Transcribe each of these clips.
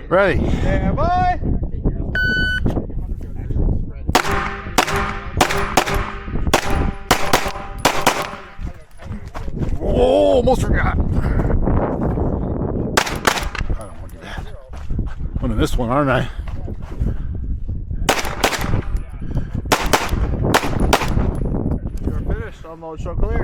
Ready. Yeah, boy. Oh, almost forgot. I don't want to do that. I'm gonna miss one, aren't I? You're finished. Almost so clear.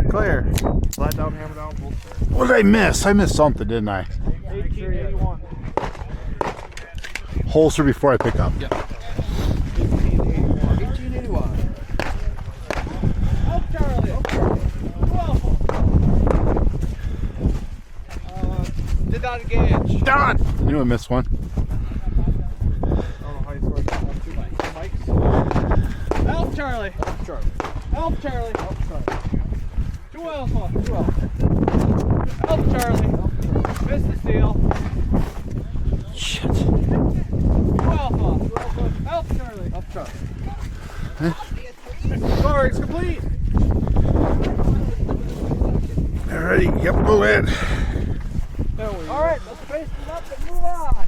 Clear. Flat down, hammer down, full square. What did I miss? I missed something, didn't I? 1881. Holster before I pick up. Yep. 1881. Oh, Charlie. Did not engage. Darn! I knew I missed one. I don't know how you scored that one. Two mics. Help, Charlie. Help, Charlie. Help, Charlie. Help, Charlie. Two alpha. Two alpha. Help, Charlie. Help, Charlie. Missed the steal. Shit. Two alpha. Two alpha. Help, Charlie. Help, Charlie. Scoring's complete. Alrighty, yep, go ahead. All right, let's face it up and move on.